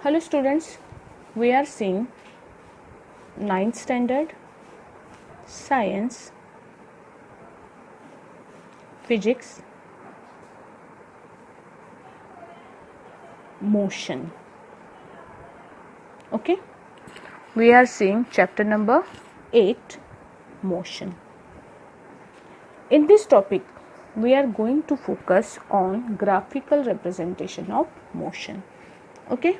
Hello students, we are seeing 9th standard science, physics, motion. Okay, we are seeing chapter number 8, motion. In this topic, we are going to focus on graphical representation of motion. Okay,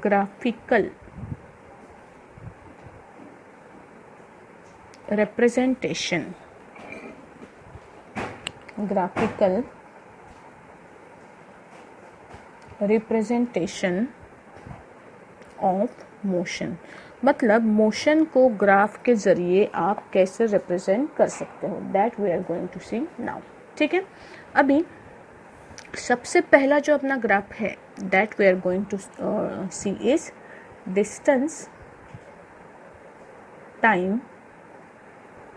graphical representation of motion, मतलब motion को graph के जरिए आप कैसे represent कर सकते हो, that we are going to see now. ठीक है, अभी सबसे पहला जो अपना ग्राफ है that we are going to see is distance time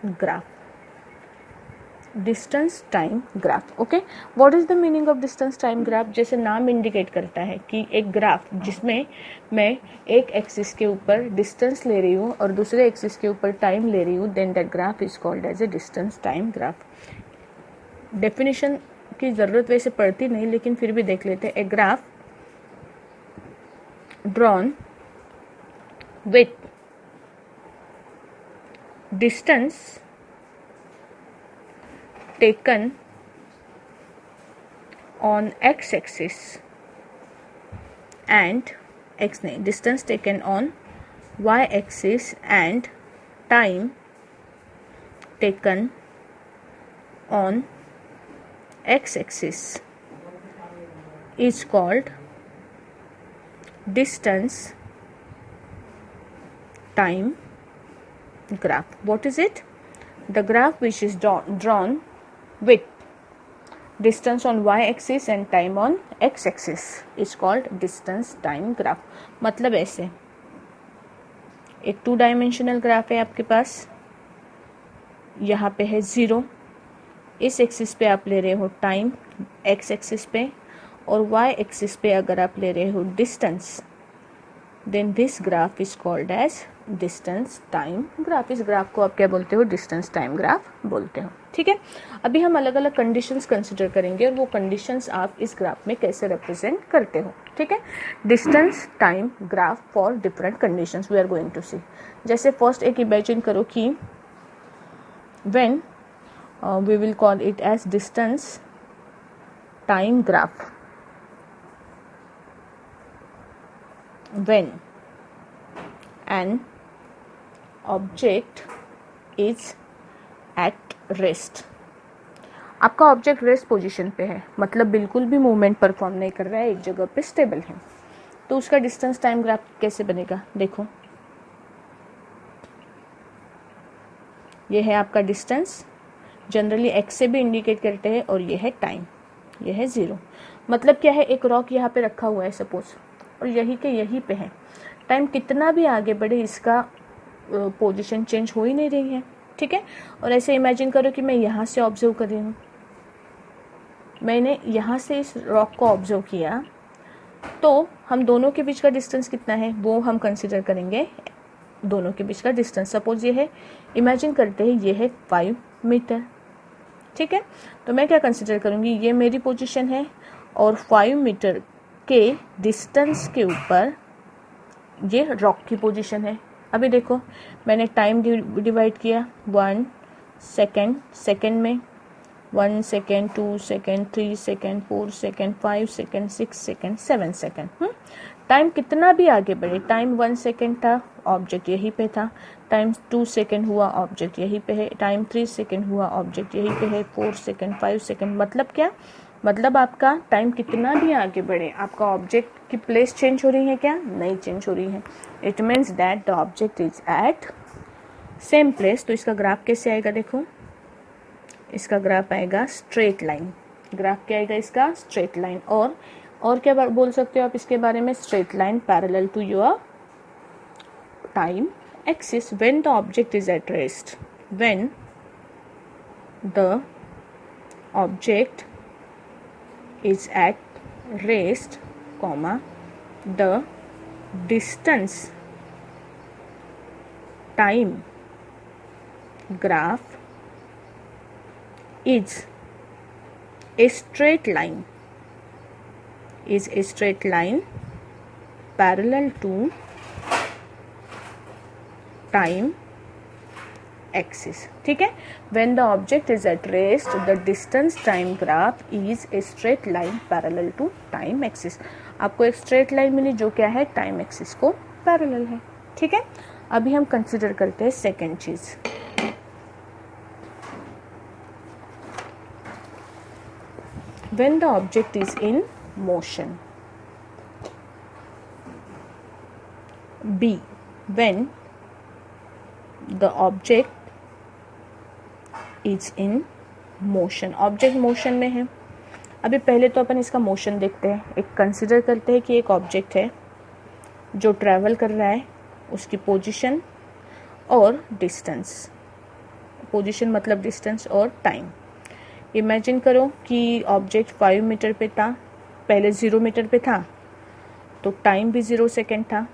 graph. Distance time graph. Okay, what is the meaning of distance time graph? जैसे नाम इंडिकेट करता है कि एक ग्राफ जिसमें मैं एक एक्सिस के ऊपर डिस्टेंस ले रही हूँ और दूसरे एक्सिस के ऊपर टाइम ले रही हूँ, then that graph is called as a distance time graph. Definition की जरूरत वैसे पड़ती नहीं, लेकिन फिर भी देख लेते हैं. A graph drawn with distance taken on x-axis and distance taken on y-axis and time taken on x-axis is called distance time graph. What is it? The graph which is drawn with distance on y-axis and time on x-axis is called distance time graph. मतलब ऐसे एक 2 dimensional graph है आपके पास, यहाँ पे है 0, इस axis पे आप ले रहे हो टाइम x एक्सिस पे, और y एक्सिस पे अगर आप ले रहे हो distance, then this graph is called as distance time graph. इस ग्राफ को आप क्या बोलते हो? डिस्टेंस टाइम ग्राफ बोलते हो. ठीक है, अभी हम अलग अलग कंडीशंस कंसिडर करेंगे और वो कंडीशंस आप इस ग्राफ में कैसे रिप्रेजेंट करते हो. ठीक है, distance time graph for different conditions we are going to see. जैसे फर्स्ट एक इमेजिन करो कि when we will call it as distance time graph. When an object is at rest. आपका ऑब्जेक्ट रेस्ट पोजीशन पे है, मतलब बिल्कुल भी मूवमेंट परफॉर्म नहीं कर रहा है, एक जगह पे स्टेबल है, तो उसका डिस्टेंस टाइम ग्राफ कैसे बनेगा? देखो, ये है आपका डिस्टेंस, जनरली एक्स से भी इंडिकेट करते हैं, और ये है टाइम, ये है 0. मतलब क्या है, एक रॉक यहाँ पे रखा हुआ है सपोज, और यही के यही पे है. टाइम कितना भी आगे बढ़े इसका पोजीशन चेंज हो ही नहीं रही है. ठीक है, और ऐसे इमेजिन करो कि मैं यहाँ से ऑब्जर्व कर रही हूँ, मैंने यहाँ से इस रॉक को ऑब्जर्व किया, तो हम दोनों के बीच का डिस्टेंस कितना है वो हम कंसिडर करेंगे. दोनों के बीच का डिस्टेंस सपोज ये है, इमेजिन करते हैं ये है 5 मीटर. ठीक है, तो मैं क्या कंसिडर करूँगी, ये मेरी पोजीशन है और 5 मीटर के डिस्टेंस के ऊपर ये रॉक की पोजीशन है. अभी देखो, मैंने टाइम डिवाइड किया 1 सेकेंड में, 1 second, 2 second, 3 second, 4 second, 5 second, 6 second, 7 second. Time कितना भी आगे बढ़े, टाइम 1 सेकेंड था, ऑब्जेक्ट यहीं पे था, टाइम 2 सेकेंड हुआ, ऑब्जेक्ट यहीं पे है, टाइम 3 सेकेंड हुआ, ऑब्जेक्ट यहीं पे है, 4 सेकेंड, 5 सेकेंड. मतलब क्या, मतलब आपका टाइम कितना भी आगे बढ़े, आपका ऑब्जेक्ट की प्लेस चेंज हो रही है क्या? नहीं चेंज हो रही है. It means that the object is at same place. तो इसका ग्राफ कैसे आएगा? देखो, इसका ग्राफ आएगा स्ट्रेट लाइन. ग्राफ क्या आएगा इसका? Straight line. और क्या बोल सकते हो आप इसके बारे में? Straight line parallel to your time axis when the object is at rest. When the object is at rest, comma, the distance time graph is a straight line parallel to time axis. ठीक है, when the object is at rest the distance time graph is a straight line parallel to time axis. आपको एक straight line मिली जो क्या है, time axis को parallel है. ठीक है, अभी हम कंसिडर करते हैं सेकेंड चीज. when the object is in motion. B, when the object is in motion. Object motion में है. अभी पहले तो अपन इसका मोशन देखते हैं. एक कंसिडर करते हैं कि एक ऑब्जेक्ट है जो ट्रैवल कर रहा है, उसकी पोजीशन और डिस्टेंस. पोजीशन मतलब डिस्टेंस और टाइम. इमेजिन करो कि ऑब्जेक्ट 5 मीटर पे था, पहले 0 मीटर पे था तो टाइम भी 0 सेकेंड था.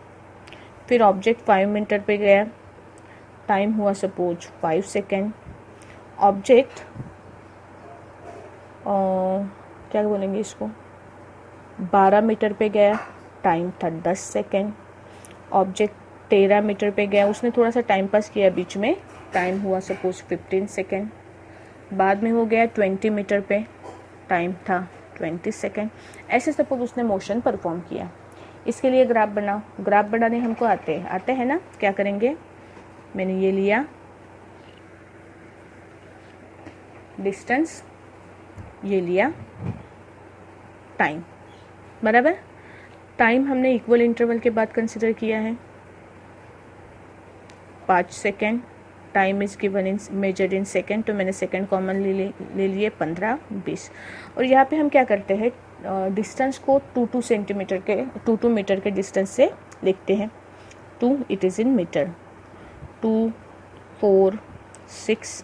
फिर ऑब्जेक्ट 5 मीटर पे गया, टाइम हुआ सपोज 5 सेकेंड. ऑब्जेक्ट क्या बोलेंगे इसको, 12 मीटर पे गया, टाइम था 10 सेकेंड. ऑब्जेक्ट 13 मीटर पे गया, उसने थोड़ा सा टाइम पास किया बीच में, टाइम हुआ सपोज 15 सेकेंड. बाद में हो गया 20 मीटर पे, टाइम था 20 सेकेंड. ऐसे सपोज उसने मोशन परफॉर्म किया. इसके लिए ग्राफ बनाओ. ग्राफ बनाने हमको आते हैं ना. क्या करेंगे, मैंने ये लिया डिस्टेंस, ये लिया टाइम. बराबर. टाइम हमने इक्वल इंटरवल के बाद कंसिडर किया है 5 second. Time is given in measured in second, तो मैंने सेकेंड कॉमन ले लिए 15 20. और यहाँ पे हम क्या करते हैं, डिस्टेंस को 2 मीटर के डिस्टेंस से लिखते हैं. 2 it is in metre. 2 4 6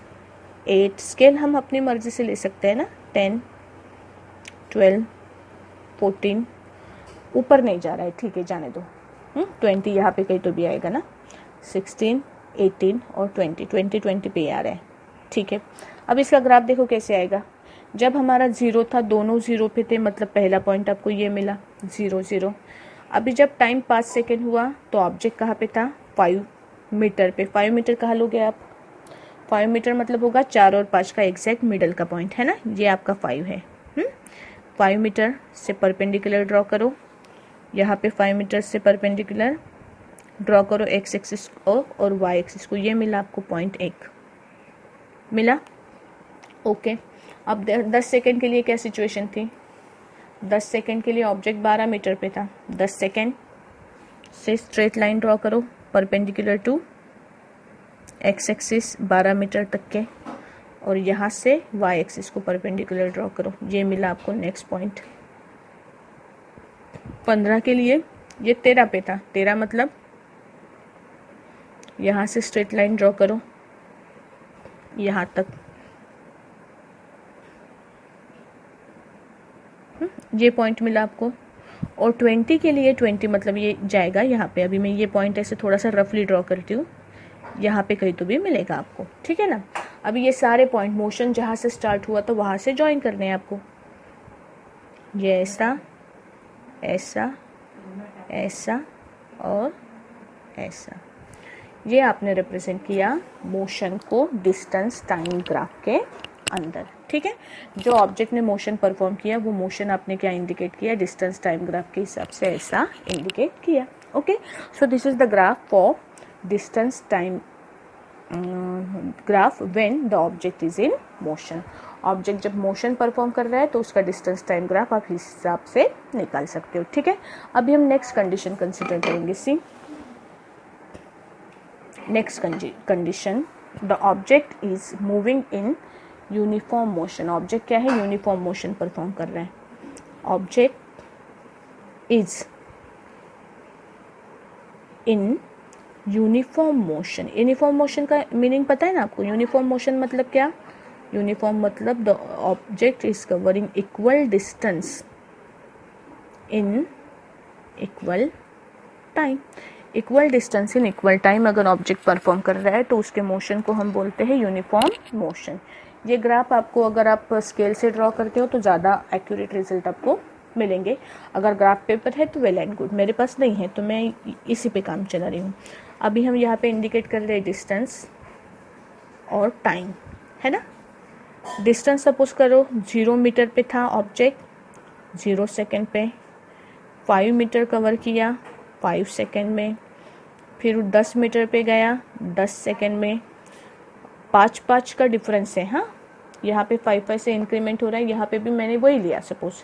8. Scale हम अपनी मर्जी से ले सकते हैं ना. 10 12 14. ऊपर नहीं जा रहा है, ठीक है, जाने दो. 20 यहाँ पे कहीं तो भी आएगा ना. 16 18 और 20 पे आ रहा है. ठीक है, अब इसका ग्राफ देखो कैसे आएगा. जब हमारा 0 था, दोनों 0 पे थे, मतलब पहला पॉइंट आपको ये मिला 0 0. अभी जब टाइम 5 सेकेंड हुआ तो ऑब्जेक्ट कहाँ पे था, 5 मीटर पे. 5 मीटर कहाँ लोगे आप, 5 मीटर मतलब होगा 4 और 5 का एग्जैक्ट मिडल का पॉइंट है ना. ये आपका 5 है. 5 मीटर से परपेंडिकुलर ड्रॉ करो. यहाँ पे 5 मीटर से परपेंडिकुलर ड्रॉ करो एक्स एक्सिस को और वाई एक्सिस को. ये मिला आपको पॉइंट 1 मिला. ओके, अब 10 सेकेंड के लिए क्या सिचुएशन थी. 10 सेकेंड के लिए ऑब्जेक्ट 12 मीटर पे था. 10 सेकेंड से स्ट्रेट लाइन ड्रॉ करो perpendicular to x axis 12 metre तक के, और यहाँ से वाई एक्सिस को परपेंडिकुलर ड्रॉ करो. ये मिला आपको नेक्स्ट पॉइंट. 15 के लिए ये 13 पे था. 13 मतलब यहाँ से स्ट्रेट लाइन ड्रॉ करो यहाँ तक. ये पॉइंट मिला आपको. और 20 के लिए 20 मतलब ये जाएगा यहाँ पे. अभी मैं ये पॉइंट ऐसे थोड़ा सा रफली ड्रॉ करती हूँ, यहाँ पे कहीं तो भी मिलेगा आपको. ठीक है ना. अभी ये सारे पॉइंट मोशन जहाँ से स्टार्ट हुआ तो वहाँ से ज्वाइन करने हैं आपको. ये ऐसा ऐसा ऐसा और ऐसा. ये आपने रिप्रेजेंट किया मोशन को डिस्टेंस टाइम ग्राफ के अंदर. ठीक है, जो ऑब्जेक्ट ने मोशन परफॉर्म किया वो मोशन आपने क्या इंडिकेट किया, डिस्टेंस टाइम ग्राफ के हिसाब से ऐसा इंडिकेट किया. Okay, so this is the graph for distance time graph when the object is in motion. Object जब मोशन परफॉर्म कर रहा है तो उसका डिस्टेंस टाइम ग्राफ आप इस हिसाब से निकाल सकते हो. ठीक है, अभी हम नेक्स्ट कंडीशन कंसिडर करेंगे. See next condition, the object is moving in uniform motion. Object क्या है, यूनिफॉर्म मोशन परफॉर्म कर रहा है. Object is in uniform motion. Uniform motion का मीनिंग पता है ना आपको. यूनिफॉर्म मोशन मतलब क्या, यूनिफॉर्म मतलब the object is covering equal distance in equal time. Equal distance in equal time अगर ऑब्जेक्ट परफॉर्म कर रहा है तो उसके मोशन को हम बोलते हैं यूनिफॉर्म मोशन। ये ग्राफ आपको अगर आप स्केल से ड्रॉ करते हो तो ज़्यादा एक्यूरेट रिजल्ट आपको मिलेंगे। अगर ग्राफ पेपर है तो वेल एंड गुड, मेरे पास नहीं है तो मैं इसी पे काम चला रही हूँ। अभी हम यहाँ पे इंडिकेट कर रहे हैं डिस्टेंस और टाइम, है ना। डिस्टेंस सपोज करो 0 मीटर पे था ऑब्जेक्ट, 0 सेकेंड पे, 5 मीटर कवर किया 5 सेकेंड में, फिर 10 मीटर पे गया 10 सेकेंड में। 5-5 का डिफरेंस है, हाँ, यहाँ पे 5-5 से इंक्रीमेंट हो रहा है, यहाँ पे भी मैंने वही लिया सपोज।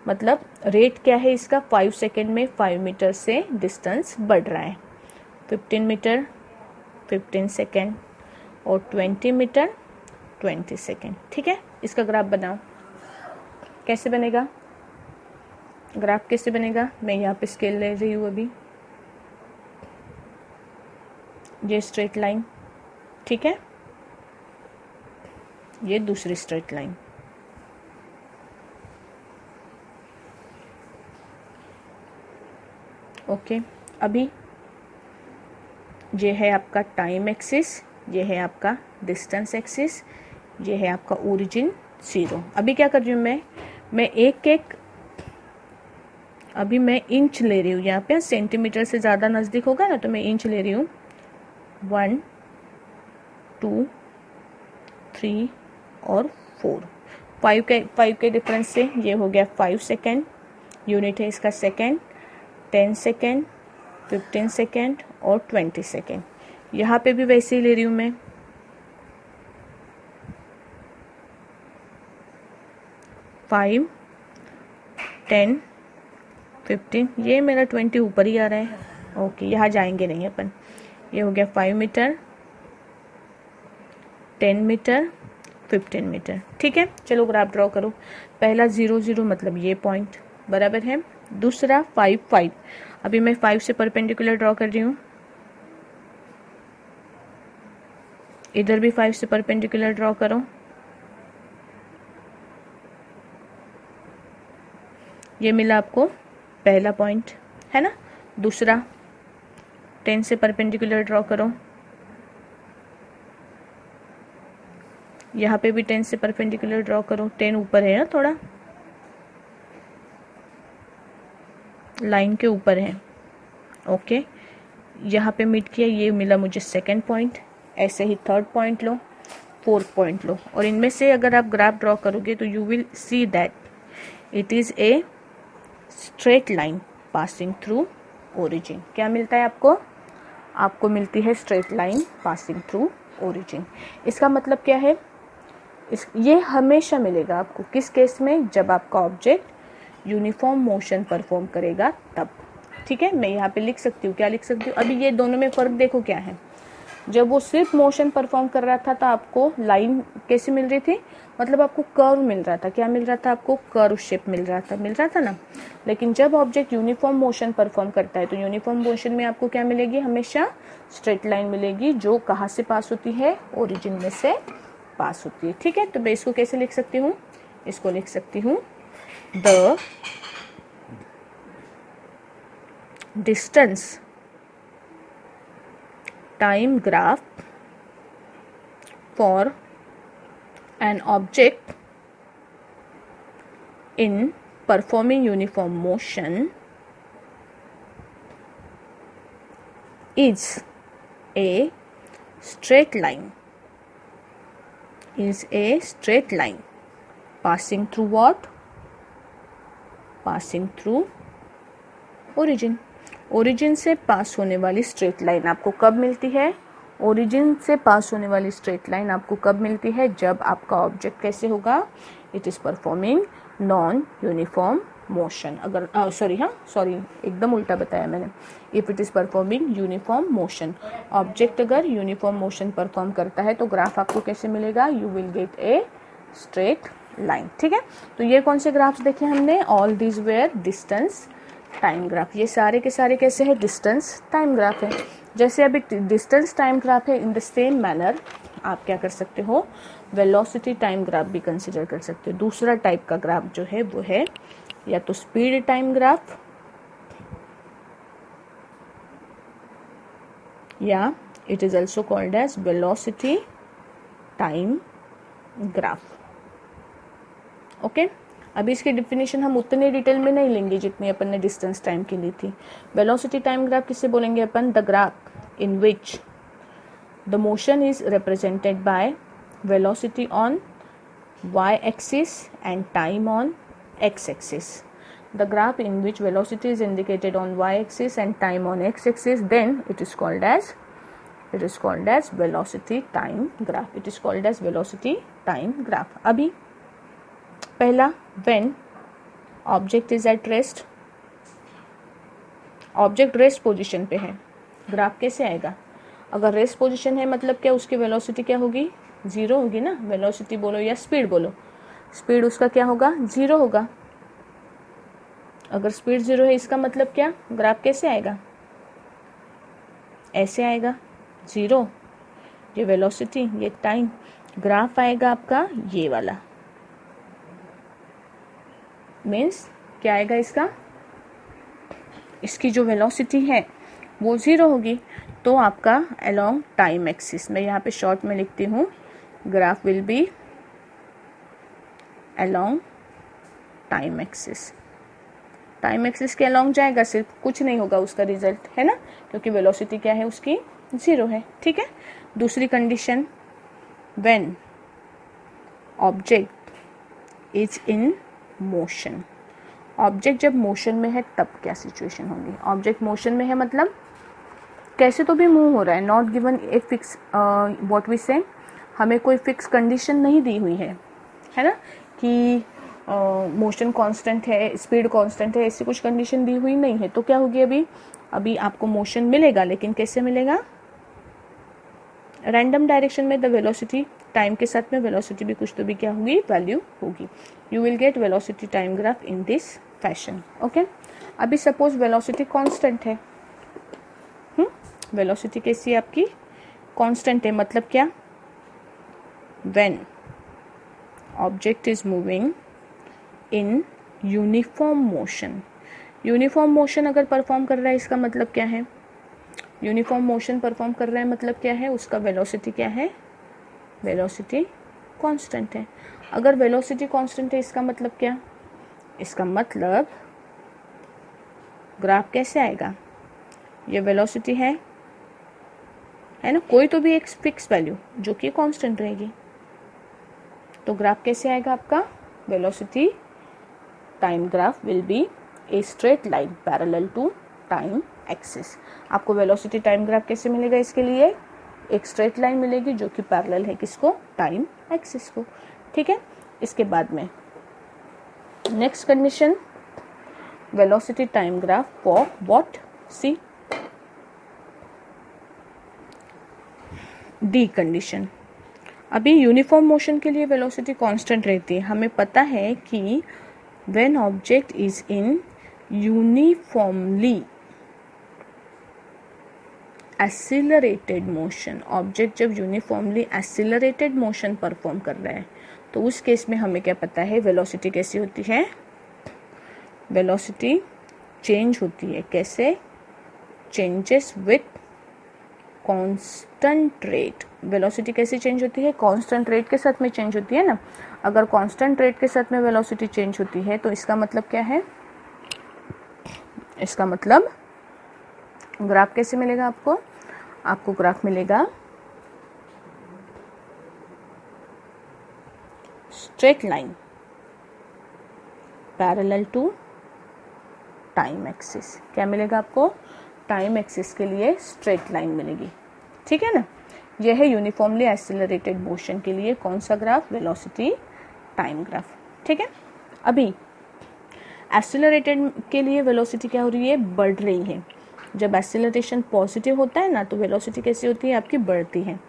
मतलब रेट क्या है इसका, 5 सेकेंड में 5 मीटर से डिस्टेंस बढ़ रहा है। 15 मीटर 15 सेकेंड और 20 मीटर 20 सेकेंड। ठीक है, इसका ग्राफ बनाओ। कैसे बनेगा ग्राफ, कैसे बनेगा? मैं यहाँ पे स्केल ले रही हूँ अभी, ये स्ट्रेट लाइन, ठीक है, ये दूसरी स्ट्रेट लाइन। ओके, अभी ये है आपका टाइम एक्सिस, ये है आपका डिस्टेंस एक्सिस, ये है आपका ओरिजिन 0। अभी क्या कर रही हूँ मैं एक एक, अभी मैं इंच ले रही हूँ यहाँ पे, सेंटीमीटर से ज़्यादा नज़दीक होगा ना तो मैं इंच ले रही हूँ। 1 2 3 और 4, 5 के डिफरेंस से ये हो गया 5 सेकेंड, यूनिट है इसका सेकेंड, 10 सेकेंड 15 सेकेंड और 20 सेकेंड। यहाँ पे भी वैसे ही ले रही हूँ मैं। 5 10 15, ये मेरा 20 ऊपर ही आ रहा है। ओके, यहाँ जाएंगे नहीं अपन। ये हो गया 5 मीटर 10 मीटर 15 मीटर। ठीक है, चलो ग्राफ ड्रॉ करो। पहला 0 0 मतलब ये पॉइंट बराबर है। दूसरा 5 5, अभी मैं 5 से परपेंडिकुलर ड्रॉ कर रही हूँ, इधर भी 5 से परपेंडिकुलर ड्रॉ करो। ये मिला आपको पहला पॉइंट, है ना। दूसरा 10 से परपेंडिकुलर ड्रॉ करो, यहाँ पे भी 10 से परपेंडिकुलर ड्रॉ करो। 10 ऊपर है ना, थोड़ा लाइन के ऊपर है। ओके, यहाँ पे मीट किया, ये मिला मुझे सेकंड पॉइंट। ऐसे ही थर्ड पॉइंट लो, फोर्थ पॉइंट लो, और इनमें से अगर आप ग्राफ ड्रॉ करोगे तो you will see that it is a straight line passing through origin. क्या मिलता है आपको? आपको मिलती है straight line passing through origin. इसका मतलब क्या है? ये हमेशा मिलेगा आपको। किस केस में? जब आपका ऑब्जेक्ट यूनिफॉर्म मोशन परफॉर्म करेगा तब। ठीक है, मैं यहाँ पे लिख सकती हूँ, क्या लिख सकती हूँ? अभी ये दोनों में फ़र्क देखो क्या है। जब वो सिर्फ मोशन परफॉर्म कर रहा था तो आपको लाइन कैसी मिल रही थी? मतलब आपको कर्व मिल रहा था। क्या मिल रहा था? आपको कर्व शेप मिल रहा था ना। लेकिन जब ऑब्जेक्ट यूनिफॉर्म मोशन परफॉर्म करता है तो यूनिफॉर्म मोशन में आपको क्या मिलेगी? हमेशा स्ट्रेट लाइन मिलेगी, जो कहाँ से पास होती है? ओरिजिन में से पास होती है। ठीक है, तो मैं इसको कैसे लिख सकती हूँ? इसको लिख सकती हूँ the distance time graph for an object in performing uniform motion is a straight line, passing through what? Passing through origin. Origin से पास होने वाली स्ट्रेट लाइन आपको कब मिलती है? ओरिजिन से पास होने वाली स्ट्रेट लाइन आपको कब मिलती है? जब आपका ऑब्जेक्ट कैसे होगा? It is performing non uniform motion. अगर सॉरी एकदम उल्टा बताया मैंने। If it is performing uniform motion, object अगर यूनिफॉर्म मोशन परफॉर्म करता है तो ग्राफ आपको कैसे मिलेगा? You will get A straight line. ठीक है, तो ये कौन से ग्राफ्स देखे हमने? All these where distance time graph. ये सारे के सारे कैसे है? डिस्टेंस टाइम ग्राफ है। जैसे अभी डिस्टेंस टाइम ग्राफ है, इन द सेम मैनर आप क्या कर सकते हो? वेलोसिटी टाइम ग्राफ भी कंसिडर कर सकते हो। दूसरा टाइप का ग्राफ जो है वो है या तो स्पीड टाइम ग्राफ या it is also called as velocity time graph. Okay, अभी इसकी डिफिनेशन हम उतने डिटेल में नहीं लेंगे जितनी अपन ने डिस्टेंस टाइम की ली थी। वेलोसिटी टाइम ग्राफ किसे बोलेंगे अपन? The graph in which the motion is represented by velocity on y axis and time on x axis. The graph in which velocity is indicated on y axis and time on x axis, then it is called as velocity time graph. It is called as velocity time graph. अभी पहला, when object is at rest, object rest position पे है, graph कैसे आएगा? अगर rest position है मतलब क्या, उसकी वेलोसिटी क्या होगी? जीरो होगी ना। वेलोसिटी बोलो या स्पीड बोलो, स्पीड उसका क्या होगा? जीरो होगा। अगर स्पीड जीरो है इसका मतलब क्या, ग्राफ कैसे आएगा? ऐसे आएगा, जीरो, ये वेलोसिटी, ये टाइम, ग्राफ आएगा आपका ये वाला। मीन्स क्या आएगा इसका? इसकी जो वेलोसिटी है वो जीरो होगी, तो आपका अलोंग टाइम एक्सिस, मैं यहाँ पे शॉर्ट में लिखती हूँ, graph will B along time axis. Time axis के अलोंग जाएगा, सिर्फ कुछ नहीं होगा उसका रिजल्ट, है ना, क्योंकि वेलोसिटी क्या है उसकी? जीरो है। ठीक है। दूसरी condition, when object is in motion. Object जब मोशन में है तब क्या सिचुएशन होगी? ऑब्जेक्ट मोशन में है मतलब कैसे तो भी मूव हो रहा है, not given a fix what we say, हमें कोई फिक्स कंडीशन नहीं दी हुई है ना, कि मोशन कांस्टेंट है, स्पीड कांस्टेंट है, ऐसी कुछ कंडीशन दी हुई नहीं है। तो क्या होगी? अभी आपको मोशन मिलेगा, लेकिन कैसे मिलेगा? रैंडम डायरेक्शन में। द वेलोसिटी टाइम के साथ में वेलोसिटी भी कुछ तो भी क्या होगी? वैल्यू होगी। You will get velocity time graph in this fashion. Okay, अभी सपोज वेलोसिटी कांस्टेंट है, वेलोसिटी कैसी है आपकी? कांस्टेंट है, मतलब क्या? When object is moving in uniform motion. Uniform motion अगर परफॉर्म कर रहा है इसका मतलब क्या है? यूनिफॉर्म मोशन परफॉर्म कर रहा है मतलब क्या है? उसका वेलोसिटी क्या है? वेलोसिटी कांस्टेंट है। अगर वेलोसिटी कांस्टेंट है इसका मतलब क्या? इसका मतलब ग्राफ कैसे आएगा? ये वेलोसिटी है ना, कोई तो भी एक फिक्स वैल्यू जो कि कांस्टेंट रहेगी, तो ग्राफ कैसे आएगा आपका? Velocity time graph will be a straight line parallel to time axis. आपको वेलोसिटी टाइम ग्राफ कैसे मिलेगा? इसके लिए एक स्ट्रेट लाइन मिलेगी जो कि पैरेलल है किसको? टाइम एक्सिस को। ठीक है। इसके बाद में next condition, velocity time graph for what? See the condition. अभी यूनिफॉर्म मोशन के लिए वेलोसिटी कांस्टेंट रहती है। हमें पता है कि when object is in uniformly accelerated motion, object जब यूनिफॉर्मली एक्सीलरेटेड मोशन परफॉर्म कर रहा है तो उस केस में हमें क्या पता है? वेलोसिटी कैसी होती है? वेलोसिटी चेंज होती है। कैसे? Changes with constant rate. Velocity कैसे चेंज होती है? कांस्टेंट रेट के साथ में चेंज होती है ना। अगर कांस्टेंट रेट के साथ में वेलोसिटी चेंज होती है तो इसका मतलब क्या है? इसका मतलब ग्राफ कैसे मिलेगा आपको? आपको ग्राफ मिलेगा straight line parallel to time axis. क्या मिलेगा आपको? टाइम एक्सिस के लिए स्ट्रेट लाइन मिलेगी। ठीक है ना। यह है यूनिफॉर्मली एक्सीलरेटेड मोशन के लिए कौन सा ग्राफ? Velocity time graph. ठीक है। अभी एक्सीलरेटेड के लिए वेलोसिटी क्या हो रही है? बढ़ रही है। जब एक्सीलरेशन पॉजिटिव होता है ना तो वेलोसिटी कैसी होती है? आपकी बढ़ती है।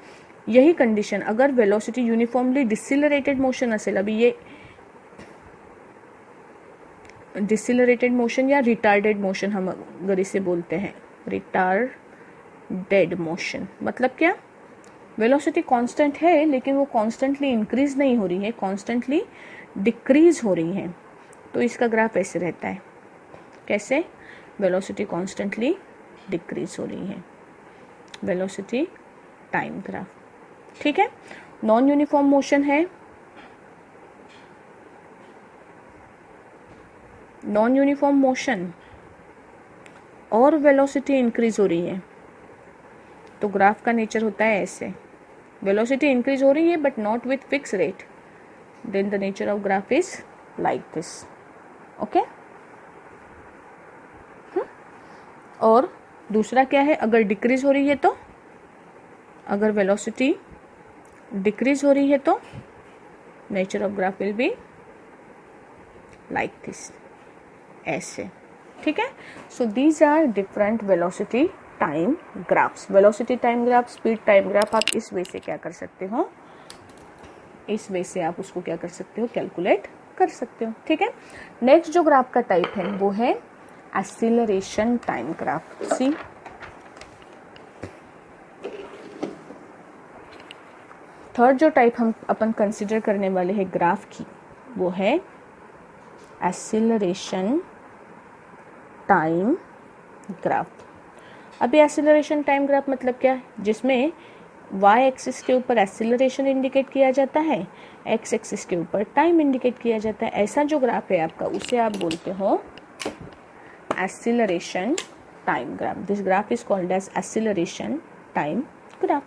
यही कंडीशन अगर वेलोसिटी यूनिफॉर्मली डिसिलरेटेड मोशन असेल, अभी ये डिसिलरेटेड मोशन या रिटार्डेड मोशन हम अगर इसे बोलते हैं, रिटार्डेड मोशन मतलब क्या? वेलोसिटी कांस्टेंट है लेकिन वो कांस्टेंटली इंक्रीज नहीं हो रही है, कांस्टेंटली डिक्रीज हो रही है। तो इसका ग्राफ ऐसे रहता है। कैसे? वेलोसिटी कांस्टेंटली डिक्रीज हो रही है। वेलोसिटी टाइम ग्राफ, ठीक है। नॉन यूनिफॉर्म मोशन है, नॉन यूनिफॉर्म मोशन और वेलोसिटी इंक्रीज हो रही है तो ग्राफ का नेचर होता है ऐसे, वेलोसिटी इंक्रीज हो रही है but not with fix rate, then the nature of graph is like this, okay. और दूसरा क्या है, अगर डिक्रीज हो रही है तो, अगर वेलोसिटी डिक्रीज हो रही है तो nature of graph will be like this, ऐसे, ठीक है। So these are different velocity time graphs. Velocity time graph, speed time graph, आप इस वे से क्या कर सकते हो, इस वे से आप उसको क्या कर सकते हो, कैलकुलेट कर सकते हो, ठीक है। नेक्स्ट जो ग्राफ का टाइप है वो है एक्सीलरेशन टाइम ग्राफ। सी थर्ड जो टाइप हम अपन कंसिडर करने वाले हैं ग्राफ की वो है एक्सीलरेशन टाइम ग्राफ। अभी एक्सीलरेशन टाइम ग्राफ मतलब क्या है, जिसमें वाई एक्सिस के ऊपर एक्सीलरेशन इंडिकेट किया जाता है, एक्स एक्सिस के ऊपर टाइम इंडिकेट किया जाता है। ऐसा जो ग्राफ है आपका उसे आप बोलते हो acceleration time graph. This graph is called as acceleration time graph.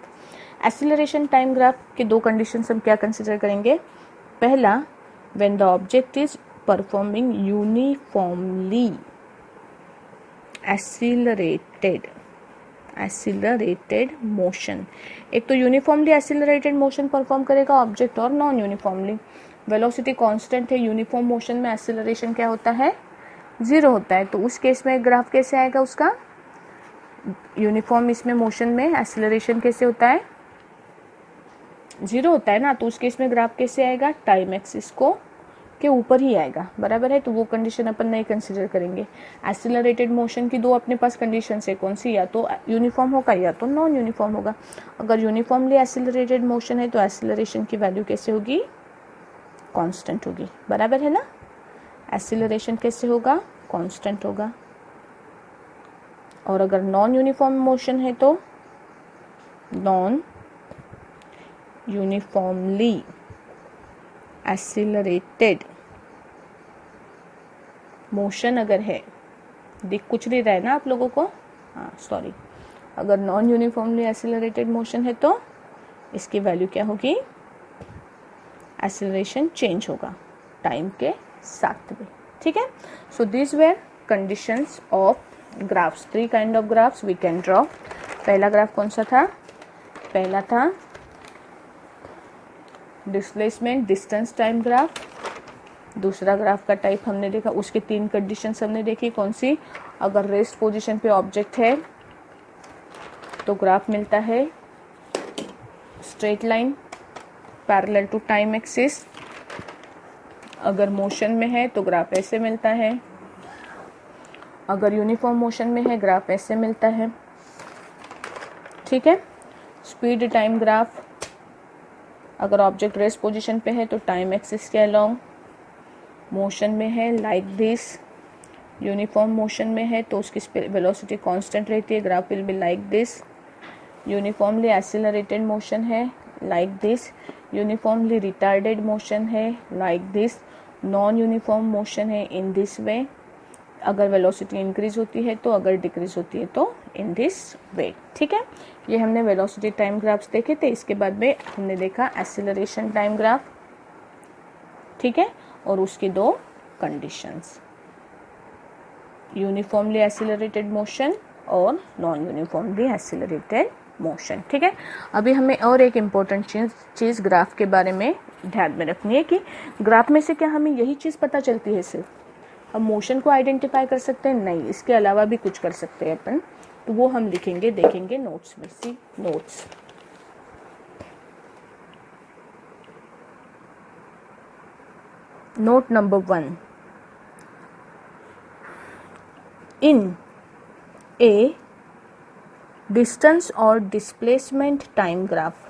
Acceleration time graph के दो कंडीशंस हम क्या कंसिडर करेंगे। पहला, when the object is performing uniformly accelerated motion. एक तो यूनिफॉर्मली एक्सीलरेटेड मोशन परफॉर्म करेगा ऑब्जेक्ट, और नॉन यूनिफॉर्मली। वेलोसिटी कांस्टेंट है, यूनिफॉर्म मोशन में एक्सीलरेशन क्या होता है, 0 होता है। तो उस केस में ग्राफ कैसे आएगा उसका, यूनिफॉर्म इसमें मोशन में एक्सीलरेशन कैसे होता है, 0 होता है ना, तो उस केस में ग्राफ कैसे आएगा, टाइम एक्सिस को के ऊपर ही आएगा, बराबर है। तो वो कंडीशन अपन नहीं कंसिडर करेंगे। एक्सीलरेटेड मोशन की दो अपने पास कंडीशन है, कौन सी, या तो यूनिफॉर्म होगा या तो नॉन यूनिफॉर्म होगा। अगर यूनिफॉर्मली एक्सीलरेटेड मोशन है तो एक्सीलरेशन की वैल्यू कैसे होगी, कांस्टेंट होगी, बराबर है ना। एक्सीलरेशन कैसे होगा, कांस्टेंट होगा। और अगर नॉन यूनिफॉर्म मोशन है तो नॉन यूनिफॉर्मली एक्सीलरेटेड मोशन अगर है, दिख कुछ नहीं रहा है ना आप लोगों को, हाँ सॉरी, अगर नॉन यूनिफॉर्मली एक्सीलरेटेड मोशन है तो इसकी वैल्यू क्या होगी, एक्सीलरेशन चेंज होगा टाइम के साथ में, ठीक है। So this were conditions of graphs. 3 kind of graphs we can draw. पहला ग्राफ कौन सा था, पहला था डिस्प्लेसमेंट डिस्टेंस टाइम ग्राफ। दूसरा ग्राफ का टाइप हमने देखा, उसके 3 कंडीशंस हमने देखी, कौन सी, अगर रेस्ट पोजीशन पे ऑब्जेक्ट है तो ग्राफ मिलता है straight line parallel to time axis, अगर मोशन में है तो ग्राफ ऐसे मिलता है, अगर यूनिफॉर्म मोशन में है ग्राफ ऐसे मिलता है, ठीक है। स्पीड टाइम ग्राफ, अगर ऑब्जेक्ट रेस्ट पोजीशन पे है तो टाइम एक्सिस के अलोंग, मोशन में है लाइक दिस, यूनिफॉर्म मोशन में है तो उसकी वेलोसिटी कांस्टेंट रहती है, graph will be like this. Uniformly accelerated motion है like this, uniformly retarded motion है like this, non uniform motion है इन दिस वे। अगर वेलोसिटी इंक्रीज होती है तो, अगर डिक्रीज होती है तो इन दिस वे, ठीक है। ये हमने वेलोसिटी टाइम ग्राफ्स देखे थे। इसके बाद में हमने देखा एक्सीलरेशन टाइम ग्राफ, ठीक है, और उसकी 2 कंडीशंस, यूनिफॉर्मली एक्सीलरेटेड मोशन और नॉन यूनिफॉर्मली एक्सीलरेटेड मोशन, ठीक है। अभी हमें और एक इम्पोर्टेंट चीज़ ग्राफ के बारे में ध्यान में रखनी है कि ग्राफ में से क्या हमें यही चीज़ पता चलती है, सिर्फ हम मोशन को आइडेंटिफाई कर सकते हैं, नहीं, इसके अलावा भी कुछ कर सकते हैं अपन, तो वो हम लिखेंगे, देखेंगे नोट्स में। See notes, note number 1, in a distance or displacement time graph,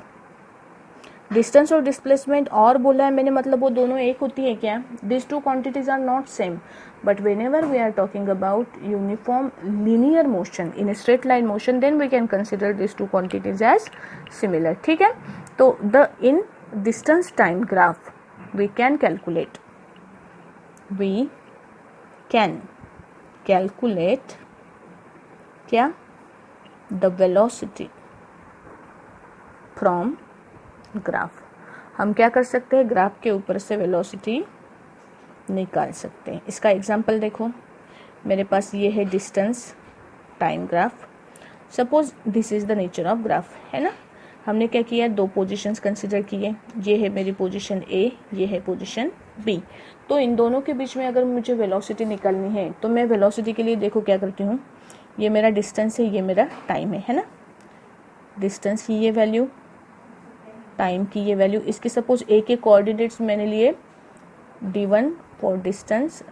distance और डिस्प्लेसमेंट और बोला है मैंने, मतलब वो दोनों एक होती है क्या? This two quantities are not same, but whenever we are talking about uniform linear motion in a straight line motion, then we can consider these two quantities as similar. ठीक है, तो the in distance time graph we can calculate क्या? the velocity from graph. हम क्या कर सकते हैं? Graph के ऊपर से वेलोसिटी निकाल सकते हैं। इसका एग्जाम्पल देखो, मेरे पास ये है distance time graph. Suppose this is the nature of graph, है ना। हमने क्या किया? दो पोजीशंस कंसिडर किए, ये है मेरी पोजीशन ए, ये है पोजीशन बी। तो इन दोनों के बीच में अगर मुझे वेलोसिटी निकालनी है तो मैं वेलोसिटी के लिए देखो क्या करती हूँ, ये मेरा डिस्टेंस है, ये मेरा टाइम है ना। डिस्टेंस की ये वैल्यू, टाइम की ये वैल्यू, इसकी सपोज ए के कोऑर्डिनेट्स मैंने लिए d1 for distance,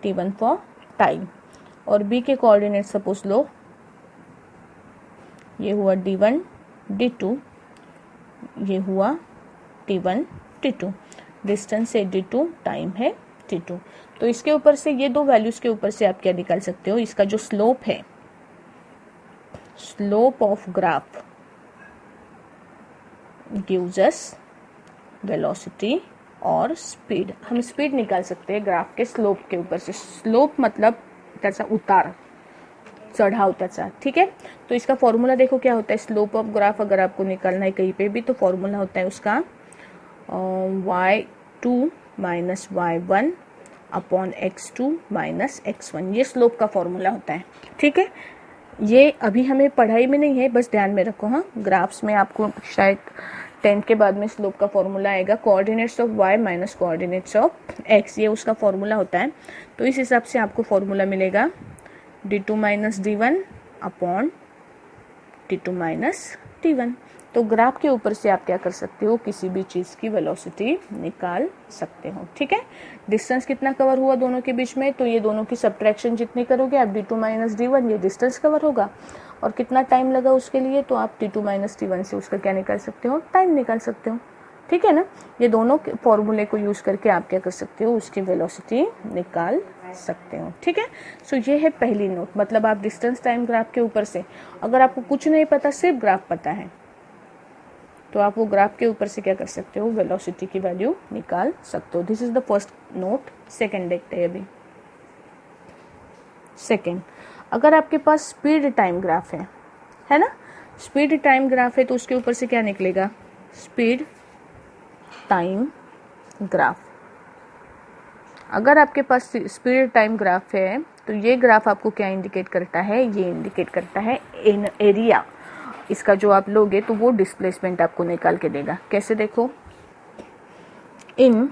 t1 for time, और b के कोऑर्डिनेट सपोज लो, ये हुआ d1 d2, ये हुआ t1 t2, डिस्टेंस है d2, टाइम है t2। तो इसके ऊपर से ये दो वैल्यूज के ऊपर से आप क्या निकाल सकते हो? इसका जो स्लोप है, slope of graph gives us velocity और स्पीड। हम स्पीड निकाल सकते हैं ग्राफ के स्लोप के ऊपर से। स्लोप मतलब त्याचा उतार, चढ़ाव त्याचा, ठीक है। तो इसका फॉर्मूला देखो क्या होता है, स्लोप ऑफ ग्राफ अगर आपको निकालना है कहीं पे भी तो फॉर्मूला होता है उसका y2 minus y1 upon x2 minus x1, ये स्लोप का फॉर्मूला होता है, ठीक है। ये अभी हमें पढ़ाई में नहीं है, बस ध्यान में रखो। हाँ, ग्राफ्स में आपको शायद 10th के बाद में स्लोप का फॉर्मूला आएगा, coordinates of y minus coordinates of x, ये उसका फॉर्मूला होता है। तो इस हिसाब से आपको फॉर्मूला मिलेगा d2 minus d1 upon t2 minus t1। तो ग्राफ के ऊपर से आप क्या कर सकते हो? किसी भी चीज़ की वेलोसिटी निकाल सकते हो, ठीक है। डिस्टेंस कितना कवर हुआ दोनों के बीच में, तो ये दोनों की सब्ट्रैक्शन जितनी करोगे आप d2 माइनस d1, ये डिस्टेंस कवर होगा। और कितना टाइम लगा उसके लिए, तो आप t2 माइनस t1 से उसका क्या निकाल सकते हो? टाइम निकाल सकते हो, ठीक है ना। ये दोनों फॉर्मूले को यूज करके आप क्या कर सकते हो? उसकी वेलोसिटी निकाल सकते हो, ठीक है। सो ये है पहली नोट, मतलब आप डिस्टेंस टाइम ग्राफ के ऊपर से, अगर आपको कुछ नहीं पता, सिर्फ ग्राफ पता है, तो आप वो ग्राफ के ऊपर से क्या कर सकते हो? वेलोसिटी की वैल्यू निकाल सकते हो। This is the first note. Second देखते हैं अभी। सेकेंड, अगर आपके पास स्पीड टाइम ग्राफ है ना, स्पीड टाइम ग्राफ है तो उसके ऊपर से क्या निकलेगा? Speed time graph. अगर आपके पास स्पीड टाइम ग्राफ है तो ये ग्राफ आपको क्या इंडिकेट करता है? ये इंडिकेट करता है इन एरिया। इसका जो आप लोगे तो वो डिस्प्लेसमेंट आपको निकाल के देगा। कैसे देखो, in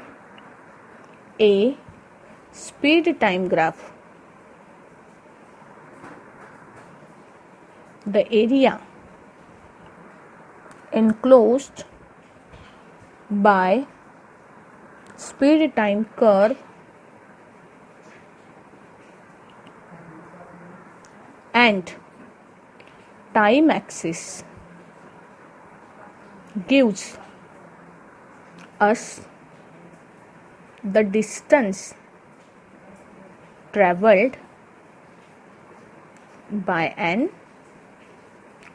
a speed time graph the area enclosed by speed time curve and time axis gives us the distance traveled by an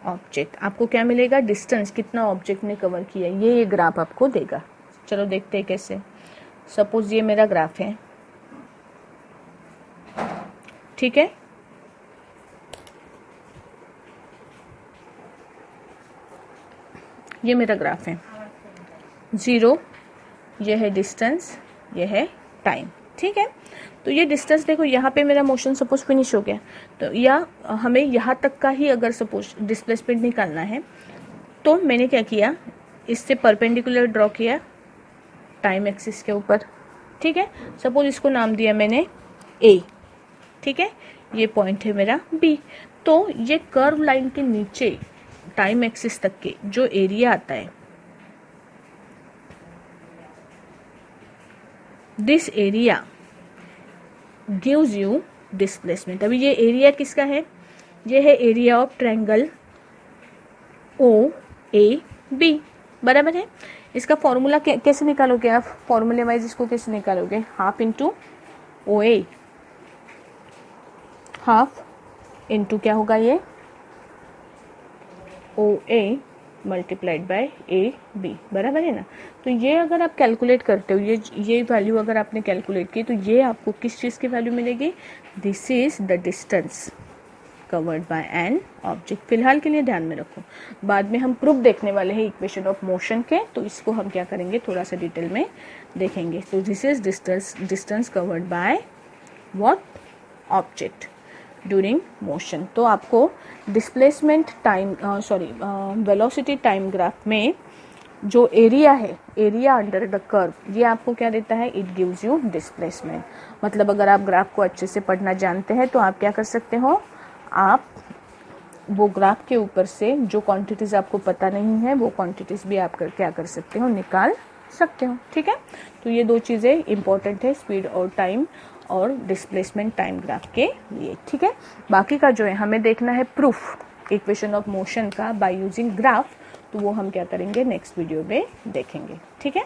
object. आपको क्या मिलेगा? डिस्टेंस, कितना ऑब्जेक्ट ने कवर किया, ये ग्राफ आपको देगा। चलो देखते हैं कैसे। सपोज ये मेरा ग्राफ है, ठीक है। ये मेरा ग्राफ है, 0 ये है डिस्टेंस, ये है टाइम, ठीक है। तो ये डिस्टेंस देखो, यहाँ पे मेरा मोशन सपोज फिनिश हो गया, तो या हमें यहाँ तक का ही अगर सपोज डिस्प्लेसमेंट निकालना है तो मैंने क्या किया, इससे परपेंडिकुलर ड्रॉ किया टाइम एक्सिस के ऊपर, ठीक है। सपोज इसको नाम दिया मैंने ए, ठीक है। ये पॉइंट है मेरा बी। तो ये कर्व लाइन के नीचे टाइम एक्सिस तक के जो एरिया आता है, this area gives you displacement. अभी ये एरिया किसका है? ये है area of triangle O A B, बराबर है। इसका फॉर्मूला कैसे निकालोगे आप, फॉर्मूले वाइज इसको कैसे निकालोगे, हाफ इंटू ओ ए, हाफ इंटू क्या होगा ये ओ ए मल्टीप्लाइड बाय ए बी, बराबर है ना। तो ये अगर आप कैलकुलेट करते हो, ये वैल्यू अगर आपने कैलकुलेट की तो ये आपको किस चीज़ की वैल्यू मिलेगी, this is the distance covered by an object. फिलहाल के लिए ध्यान में रखो, बाद में हम प्रूफ देखने वाले हैं इक्वेशन ऑफ मोशन के, तो इसको हम क्या करेंगे थोड़ा सा डिटेल में देखेंगे। तो this is distance covered by what, object during motion. तो आपको displacement time velocity time graph में जो एरिया है, एरिया अंडर द कर्व, ये आपको क्या देता है, इट गिव्स यू डिस्प्लेसमेंट। मतलब अगर आप ग्राफ को अच्छे से पढ़ना जानते हैं तो आप क्या कर सकते हो, आप वो ग्राफ के ऊपर से जो क्वांटिटीज आपको पता नहीं है वो क्वांटिटीज भी आप क्या कर सकते हो, निकाल सकते हो। ठीक है, तो ये दो चीज़ें इंपॉर्टेंट है, स्पीड और टाइम और डिस्प्लेसमेंट टाइम ग्राफ के लिए। ठीक है, बाकी का जो है हमें देखना है प्रूफ इक्वेशन ऑफ मोशन का बाय यूजिंग ग्राफ, तो वो हम क्या करेंगे नेक्स्ट वीडियो में देखेंगे। ठीक है।